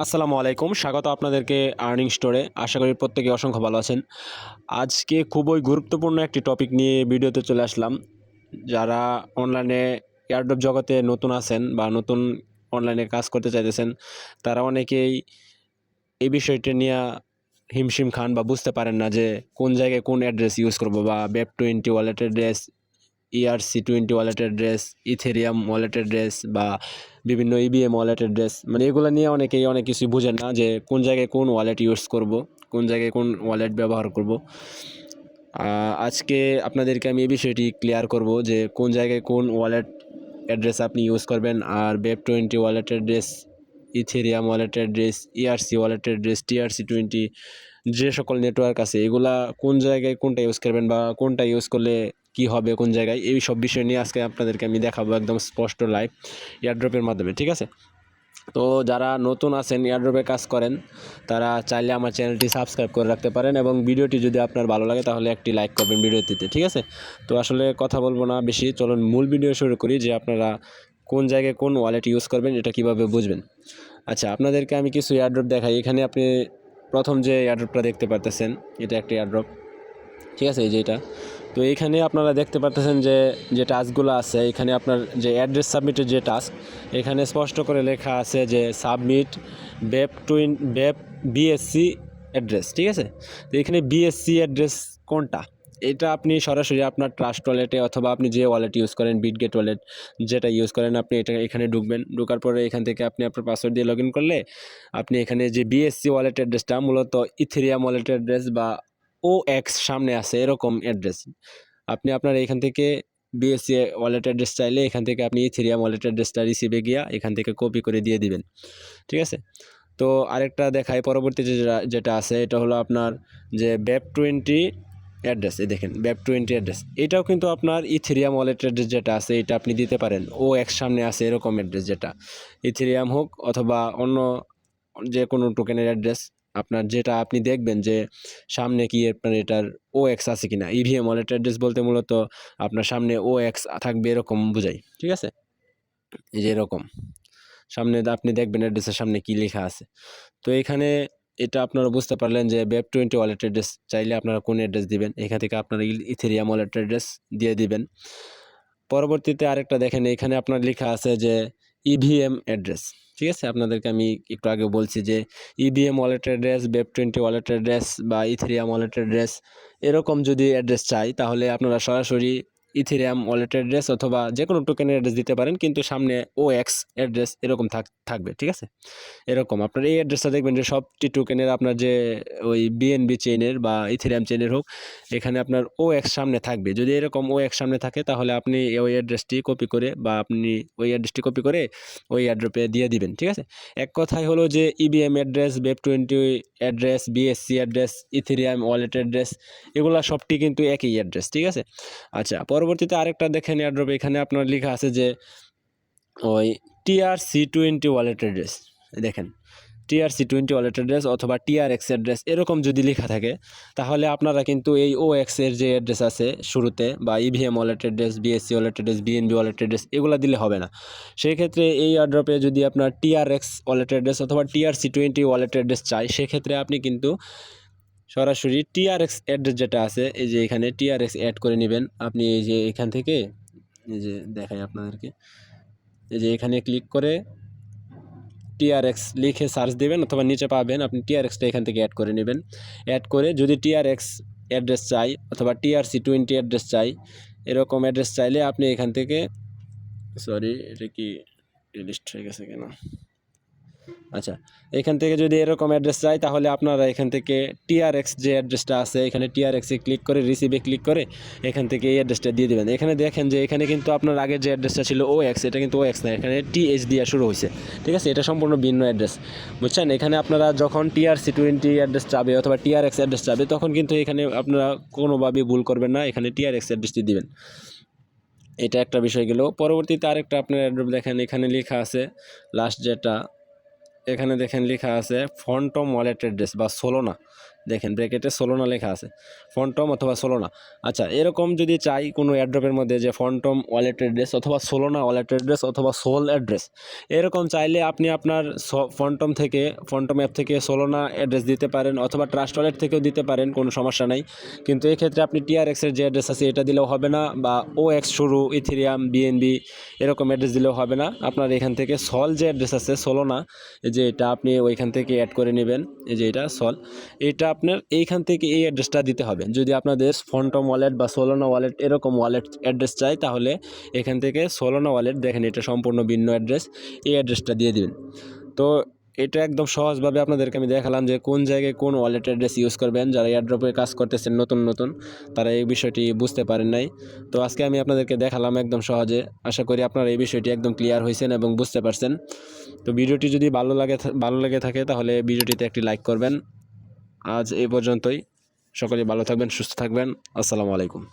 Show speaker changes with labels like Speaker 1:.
Speaker 1: আসসালামু আলাইকুম, স্বাগত আপনাদেরকে আর্নিং স্টোরে। আশা করি প্রত্যেকে অসংখ্য ভালো আছেন। আজকে খুবই গুরুত্বপূর্ণ একটি টপিক নিয়ে ভিডিওতে চলে আসলাম। যারা অনলাইনে এয়ারড্রপ জগতে নতুন আছেন বা নতুন অনলাইনে কাজ করতে চাইতেছেন, তারা অনেকেই এই বিষয়টি নিয়ে হিমশিম খান বা বুঝতে পারেন না যে কোন জায়গায় কোন অ্যাড্রেস ইউজ করব, বা BEP20 wallet address, ERC20 wallet address, Ethereum wallet address বা বিভিন্ন EVM ওয়ালেট অ্যাড্রেস, মানে এগুলো নিয়ে অনেকেই অনেক কিছুই বুঝেন না যে কোন জায়গায় কোন ওয়ালেট ইউজ করব, কোন জায়গায় কোন ওয়ালেট ব্যবহার করব। আজকে আপনাদেরকে আমি এই বিষয়টি ক্লিয়ার করব যে কোন জায়গায় কোন ওয়ালেট অ্যাড্রেস আপনি ইউজ করবেন, আর BEP20 wallet address, Ethereum wallet address, ERC wallet address, TRC20 যে সকল নেটওয়ার্ক আছে এগুলা কোন জায়গায় কোনটা ইউজ করবেন বা কোনটা ইউজ করলে কি হবে কোন জায়গায়, এই সব বিষয় নিয়ে আজকে আপনাদেরকে আমি দেখাবো একদম স্পষ্ট লাইভ এয়ারড্রপের মাধ্যমে। ঠিক আছে, তো যারা নতুন আছেন এয়ারড্রপে কাজ করেন, তারা চাইলে আমার চ্যানেলটি সাবস্ক্রাইব করে রাখতে পারেন, এবং ভিডিওটি যদি আপনার ভালো লাগে তাহলে একটি লাইক করবেন ভিডিওটিতে। ঠিক আছে, তো আসলে কথা বলবো না বেশি, চলুন মূল ভিডিও শুরু করি যে আপনারা কোন জায়গায় কোন ওয়ালেট ইউজ করবেন এটা কিভাবে বুঝবেন। আচ্ছা, আপনাদেরকে আমি কিছু এয়ারড্রপ দেখাই। এখানে আপনি প্রথম যে এয়ারড্রপটা দেখতে পারতেছেন, এটা একটা এয়ারড্রপ। ঠিক আছে, এই যে এটা। তো এইখানে আপনারা দেখতে পাচ্ছেন যে যে টাস্কগুলো আছে, এখানে আপনার যে অ্যাড্রেস সাবমিটের যে টাস্ক, এখানে স্পষ্ট করে লেখা আছে যে সাবমিট বেপ বিএসসি অ্যাড্রেস। ঠিক আছে, তো এখানে বিএসসি অ্যাড্রেস কোনটা, এটা আপনি সরাসরি আপনার ট্রাস্ট ওয়ালেটে অথবা আপনি যে ওয়ালেট ইউজ করেন, বিটগেট ওয়ালেট যেটা ইউজ করেন, আপনি এটা এখানে ঢুকবেন। ঢোকার পরে এখান থেকে আপনি আপনার পাসওয়ার্ড দিয়ে লগ ইন করলে আপনি এখানে যে বিএসসি ওয়ালেট অ্যাড্রেসটা মূলত ইথেরিয়াম ওয়ালেট অ্যাড্রেস বা OX সামনে আছে এরকম অ্যাড্রেস, আপনি আপনার এখান থেকে বিএসসি ওয়ালেট অ্যাড্রেস চাইলে এখান থেকে আপনি ইথেরিয়াম ওয়ালেট অ্যাড্রেসটা রিসিভে গিয়া এখান থেকে কপি করে দিয়ে দিবেন। ঠিক আছে, তো আরেকটা দেখাই পরবর্তীতে যেটা আছে, এটা হলো আপনার যে BEP20 অ্যাড্রেস। এই দেখেন BEP20 অ্যাড্রেস, এটাও কিন্তু আপনার ইথেরিয়াম ওয়ালেট অ্যাড্রেস যেটা আছে এটা আপনি দিতে পারেন। OX সামনে আছে এরকম অ্যাড্রেস, যেটা ইথেরিয়াম হোক অথবা অন্য যে কোনো টোকেনের অ্যাড্রেস, আপনার যেটা আপনি দেখবেন যে সামনে কি আপনার এটার OX আছে কিনা। EVM ওয়ালেট অ্যাড্রেস বলতে মূলত আপনার সামনে OX থাকবে এরকম বোঝাই। ঠিক আছে, এই যে এরকম সামনে আপনি দেখবেন অ্যাড্রেসের সামনে কি লেখা আছে। তো এখানে এটা আপনারা বুঝতে পারলেন যে BEP20 ওয়ালেট অ্যাড্রেস চাইলে আপনারা কোন অ্যাড্রেস দিবেন, এখান থেকে আপনারা ইথেরিয়াম ওয়ালেট অ্যাড্রেস দিয়ে দিবেন। পরবর্তীতে আরেকটা দেখেন, এখানে আপনার লেখা আছে যে EVM অ্যাড্রেস। ঠিক আছে, আপনাদেরকে আমি একটু আগে বলছি যে EVM wallet address, BEP20 wallet address বা ইথেরিয়াম ওয়ালেট অ্যাড্রেস এরকম যদি অ্যাড্রেস চাই, তাহলে আপনারা সরাসরি ইথেরিয়াম ওয়ালেট অ্যাড্রেস অথবা যে কোনো টোকেনের অ্যাড্রেস দিতে পারেন, কিন্তু সামনে OX অ্যাড্রেস এরকম থাকবে। ঠিক আছে, এরকম আপনার এই অ্যাড্রেসটা দেখবেন যে সবটি টোকেনের আপনার যে ওই BNB চেইনের বা ইথেরিয়াম চেইনের হোক, এখানে আপনার OX সামনে থাকবে। যদি এরকম OX সামনে থাকে তাহলে আপনি ওই অ্যাড্রেসটি কপি করে বা আপনি ওই অ্যাড্রেসটি কপি করে ওই অ্যাড্রপে দিয়ে দিবেন। ঠিক আছে, এক কথায় হলো যে EVM address, BEP20 address, BSC address, Ethereum wallet address, এগুলা সবটি কিন্তু একই অ্যাড্রেস। ঠিক আছে, আচ্ছা পরবর্তীতে আরেকটা দেখেন এয়ারড্রপ, এখানে আপনার লেখা আছে যে ওই TRC20 ওয়ালেট অ্যাড্রেস। দেখেন TRC20 ওয়ালেট অ্যাড্রেস অথবা TRX অ্যাড্রেস এরকম যদি লেখা থাকে, তাহলে আপনারা কিন্তু এই OX এর যে অ্যাড্রেস আছে শুরুতে বা EVM wallet address, BSC wallet address, BNB wallet address এগুলো দিলে হবে না। সেই ক্ষেত্রে এই এয়ারড্রপে যদি আপনার TRX ওয়ালেট অ্যাড্রেস অথবা TRC20 ওয়ালেট অ্যাড্রেস চাই, সেক্ষেত্রে আপনি কিন্তু সরাসরি TRX অ্যাড্রেস যেটা আছে, এই যে এখানে TRX অ্যাড করে নেবেন। আপনি এই যে এখান থেকে এই যে দেখাই আপনাদেরকে, এই যে এখানে ক্লিক করে TRX লিখে সার্চ দেবেন অথবা নিচে পাবেন, আপনি TRXটা এখান থেকে অ্যাড করে নেবেন। অ্যাড করে যদি TRX অ্যাড্রেস চাই অথবা TRC20 অ্যাড্রেস চাই, এরকম অ্যাড্রেস চাইলে আপনি এখান থেকে, সরি এটা কি লিস্ট হয়ে গেছে কেন, আচ্ছা এখান থেকে যদি এরকম অ্যাড্রেস চাই, তাহলে আপনারা এখান থেকে TRX যে অ্যাড্রেসটা আছে এখানে TRX এ ক্লিক করে রিসিভে ক্লিক করে এখান থেকে এই অ্যাড্রেসটা দিয়ে দেবেন। এখানে দেখেন যে এখানে কিন্তু আপনার আগের যে অ্যাড্রেসটা ছিল OX, এটা কিন্তু OX না, এখানে TH দিয়ে শুরু হয়েছে। ঠিক আছে, এটা সম্পূর্ণ ভিন্ন অ্যাড্রেস, বুঝছেন। এখানে আপনারা যখন TRC20 অ্যাড্রেস চাবে অথবা TRX অ্যাড্রেস চাবে, তখন কিন্তু এখানে আপনারা কোনোভাবেই ভুল করবেন না, এখানে TRX অ্যাড্রেসটি দিবেন। এটা একটা বিষয় গেল। পরবর্তীতে আরেকটা আপনার অ্যাড্রেস দেখেন, এখানে লেখা আছে লাস্ট যেটা, এখানে দেখেন লেখা আছে ফন্টম ওয়ালেট অ্যাড্রেস বা সোলোনা, দেখেন ব্র্যাকেটে সোলোনা লেখা আছে, ফন্টম অথবা সোলোনা। আচ্ছা, এরকম যদি চাই কোনো অ্যাড্রপের মধ্যে যে ফন্টম ওয়ালেট অ্যাড্রেস অথবা সোলোনা ওয়ালেট অ্যাড্রেস অথবা সোল অ্যাড্রেস, এরকম চাইলে আপনি আপনার ফন্টম অ্যাপ থেকে সোলোনা অ্যাড্রেস দিতে পারেন অথবা ট্রাস্ট ওয়ালেট থেকেও দিতে পারেন, কোনো সমস্যা নাই। কিন্তু এক্ষেত্রে আপনি টিআরএক্সের যে অ্যাড্রেস আছে এটা দিলেও হবে না, বা ওএক্স শুরু, ইথেরিয়াম, বিএনবি এরকম অ্যাড্রেস দিলেও হবে না। আপনার এখান থেকে সল যে অ্যাড্রেস আছে সোলোনা, এই যে এটা আপনি ওইখান থেকে অ্যাড করে নেবেন, এই যে এটা সল, এটা আপনার এইখান থেকে এই অ্যাড্রেসটা দিতে হবে। যদি আপনাদের ফন্টম ওয়ালেট বা সোলোনা ওয়ালেট এরকম ওয়ালেট অ্যাড্রেস চাই, তাহলে এখান থেকে সোলোনা ওয়ালেট, দেখেন এটা সম্পূর্ণ ভিন্ন অ্যাড্রেস, এই অ্যাড্রেসটা দিয়ে দিবেন। তো এটা একদম সহজভাবে আপনাদেরকে আমি দেখালাম যে কোন জায়গায় কোন ওয়ালেট অ্যাড্রেস ইউজ করবেন। যারা এয়ারড্রপে কাজ করতেছেন নতুন তারা এই বিষয়টি বুঝতে পারেন নাই। তো আজকে আমি আপনাদেরকে দেখালাম একদম সহজে। আশা করি আপনারা এই বিষয়টি একদম ক্লিয়ার হয়েছেন এবং বুঝতে পারছেন। তো ভিডিওটি যদি ভালো লেগে থাকে তাহলে ভিডিওটিতে একটি লাইক করবেন। আজ এই পর্যন্তই। সকলে ভালো থাকবেন, সুস্থ থাকবেন। আসসালামু আলাইকুম।